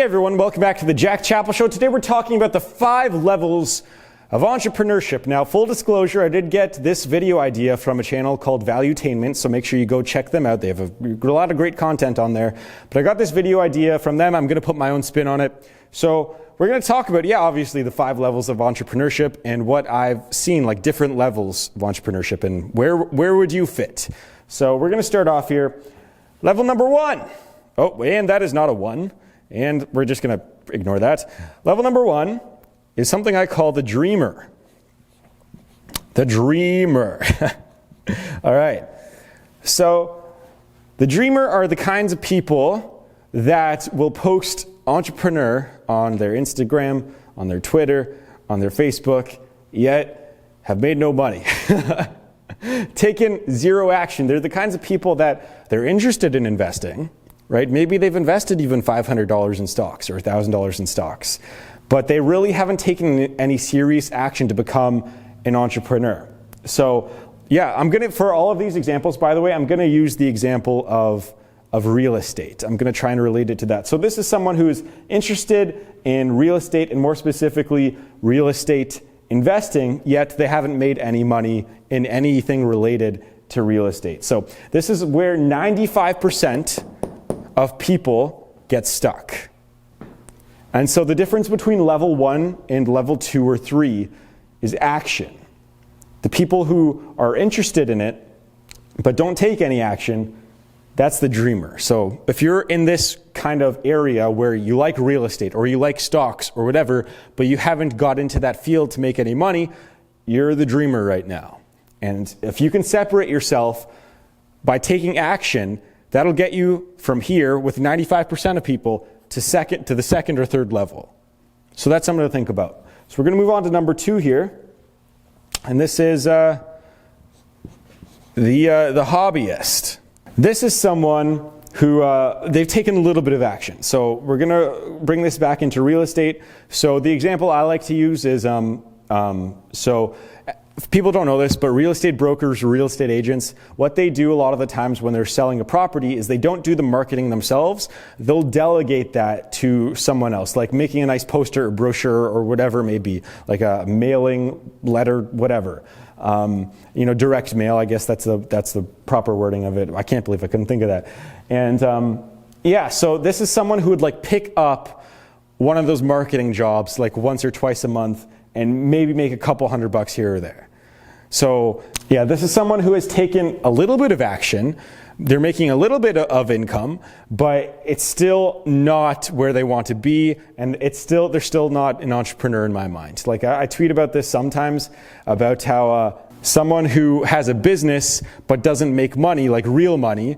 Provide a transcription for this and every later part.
Hey everyone, welcome back to the Chapple Show. Today we're talking about the 5 levels of entrepreneurship. Now, full disclosure, I did get this video idea from a channel called Valuetainment, so make sure you go check them out. They have a lot of great content on there. But I got this video idea from them. I'm going to put my own spin on it. So we're going to talk about, obviously the 5 levels of entrepreneurship and what I've seen, like different levels of entrepreneurship and where would you fit. So we're going to start off here. Level number 1. Oh, and that is not a 1. And we're just going to ignore that. Level number 1 is something I call the dreamer. The dreamer. All right. So the dreamer are the kinds of people that will post entrepreneur on their Instagram, on their Twitter, on their Facebook, yet have made no money. Taken zero action. They're the kinds of people that they're interested in investing. Right? Maybe they've invested even $500 in stocks or $1,000 in stocks, but they really haven't taken any serious action to become an entrepreneur. So for all of these examples, by the way, I'm going to use the example of real estate. I'm going to try and relate it to that. So this is someone who is interested in real estate and more specifically real estate investing, yet they haven't made any money in anything related to real estate. So this is where 95% of people get stuck. And so the difference between level 1 and level 2 or 3 is action. The people who are interested in it but don't take any action, that's the dreamer. So if you're in this kind of area where you like real estate or you like stocks or whatever, but you haven't got into that field to make any money, you're the dreamer right now. And if you can separate yourself by taking action, that'll get you from here with 95% of people to the second or third level. So that's something to think about. So we're going to move on to number 2 here. And this is the hobbyist. This is someone who they've taken a little bit of action. So we're going to bring this back into real estate. So the example I like to use is, people don't know this, but real estate brokers, real estate agents, what they do a lot of the times when they're selling a property is they don't do the marketing themselves. They'll delegate that to someone else, like making a nice poster or brochure or whatever it may be, like a mailing letter, whatever. Direct mail, I guess that's the proper wording of it. I can't believe I couldn't think of that. And so this is someone who would pick up one of those marketing jobs like once or twice a month and maybe make a couple $100 here or there. So this is someone who has taken a little bit of action. They're making a little bit of income, but it's still not where they want to be, and they're still not an entrepreneur in my mind. Like I tweet about this sometimes, about how someone who has a business but doesn't make money, like real money,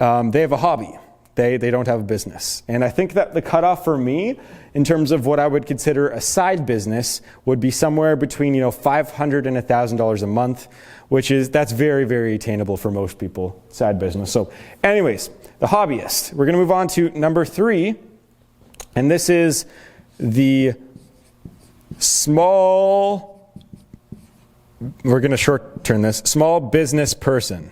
they have a hobby. They don't have a business. And I think that the cutoff for me, in terms of what I would consider a side business, would be somewhere between $500 and $1,000 a month, that's very, very attainable for most people, side business. So anyways, the hobbyist. We're going to move on to number 3, and this is the small business person.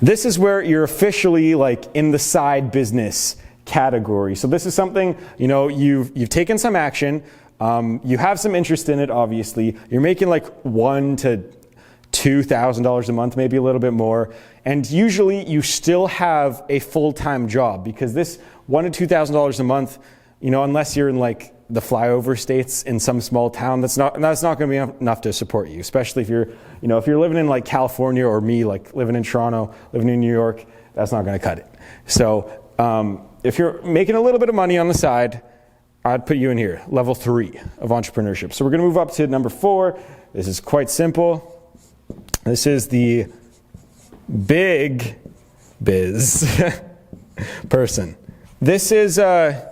This is where you're officially in the side business category. So this is something, you've taken some action, you have some interest in it, obviously. You're making $1,000 to $2,000 a month, maybe a little bit more. And usually you still have a full-time job, because this $1,000 to $2,000 a month, unless you're in the flyover states in some small town, that's not going to be enough to support you, especially if you're living in California, or me, living in Toronto, living in New York, that's not going to cut it. So if you're making a little bit of money on the side, I'd put you in here, level 3 of entrepreneurship. So we're going to move up to number 4. This is quite simple. This is the big biz person. This is a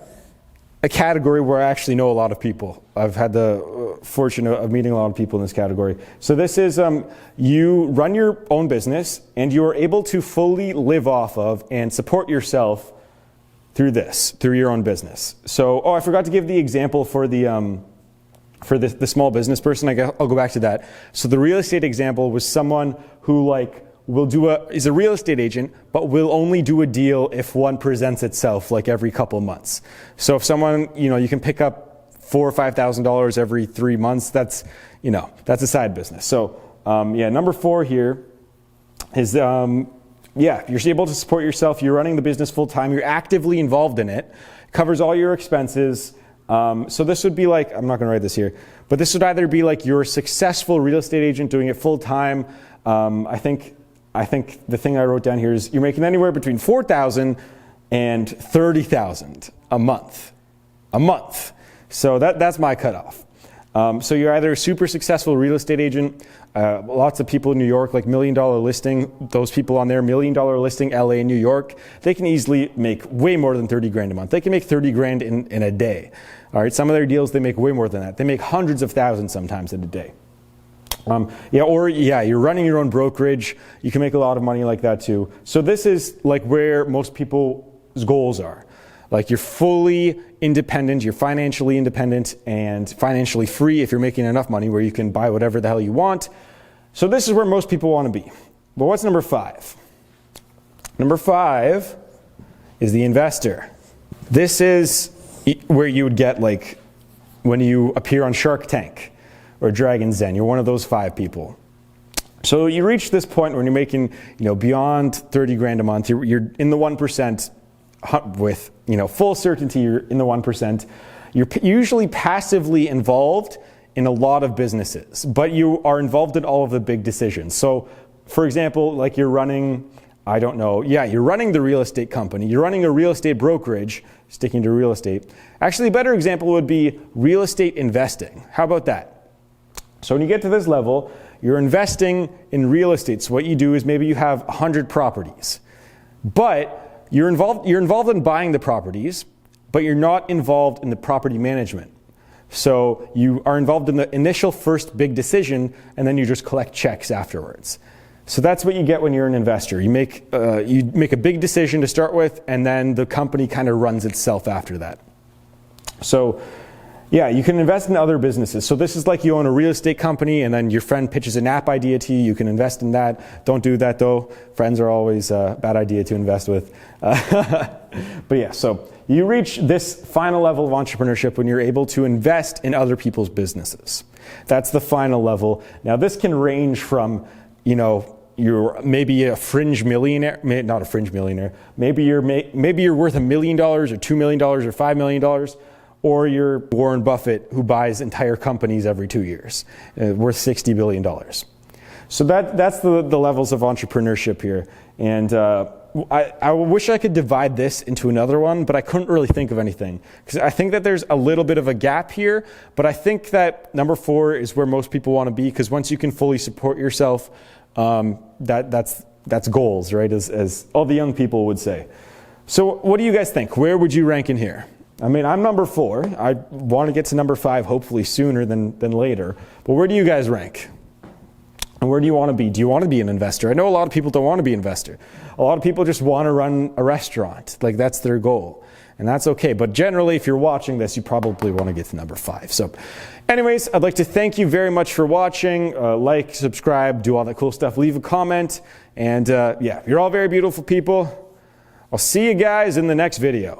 category where I actually know a lot of people. I've had the fortune of meeting a lot of people in this category. So this is, you run your own business and you are able to fully live off of and support yourself through your own business. So, I forgot to give the example for the small business person. I'll go back to that. So the real estate example was someone who is a real estate agent, but will only do a deal if one presents itself like every couple of months. So if someone, you can pick up $4,000 or $5,000 every 3 months, that's a side business. So number 4 here is, you're able to support yourself. You're running the business full time. You're actively involved in it. Covers all your expenses. So this would be like, I'm not going to write this here, but this would either be like you're a successful real estate agent doing it full time. I think the thing I wrote down here is you're making anywhere between $4,000 and $30,000 a month. So that's my cutoff. So you're either a super successful real estate agent. Lots of people in New York, like $1 Million Listing, those people on there, $1 Million Listing, LA and New York, they can easily make way more than 30 grand a month. They can make 30 grand in a day. All right, some of their deals, they make way more than that. They make hundreds of thousands sometimes in a day. You're running your own brokerage. You can make a lot of money like that too. So this is like where most people's goals are. Like you're fully independent, you're financially independent and financially free if you're making enough money where you can buy whatever the hell you want. So this is where most people want to be. But what's number 5? Number 5 is the investor. This is where you would get like when you appear on Shark Tank or Dragon's Den. You're one of those 5 people. So you reach this point when you're making, beyond 30 grand a month, you're in the 1%. With full certainty you're in the 1%. You're usually passively involved in a lot of businesses, but you are involved in all of the big decisions. So for example, like you're running the real estate company, you're running a real estate brokerage, sticking to real estate. Actually, a better example would be real estate investing. How about that? So when you get to this level, you're investing in real estate. So what you do is maybe you have 100 properties, but you're involved in buying the properties, but you're not involved in the property management. So you are involved in the initial first big decision, and then you just collect checks afterwards. So that's what you get when you're an investor. You make a big decision to start with, and then the company kind of runs itself after that. So you can invest in other businesses. So this is like you own a real estate company and then your friend pitches an app idea to you. You can invest in that. Don't do that though. Friends are always a bad idea to invest with. So you reach this final level of entrepreneurship when you're able to invest in other people's businesses. That's the final level. Now this can range from, you're maybe a fringe millionaire, not a fringe millionaire. Maybe you're worth $1 million or $2 million or $5 million. Or you're Warren Buffett who buys entire companies every 2 years, worth $60 billion. So that's the levels of entrepreneurship here. And I wish I could divide this into another one, but I couldn't really think of anything. Because I think that there's a little bit of a gap here, but I think that number 4 is where most people want to be, because once you can fully support yourself, that's goals, right? As all the young people would say. So what do you guys think? Where would you rank in here? I mean, I'm number 4. I want to get to number 5 hopefully sooner than later. But where do you guys rank? And where do you want to be? Do you want to be an investor? I know a lot of people don't want to be an investor. A lot of people just want to run a restaurant. Like that's their goal. And that's okay. But generally, if you're watching this, you probably want to get to number 5. So anyways, I'd like to thank you very much for watching. Like, subscribe, do all that cool stuff. Leave a comment. And you're all very beautiful people. I'll see you guys in the next video.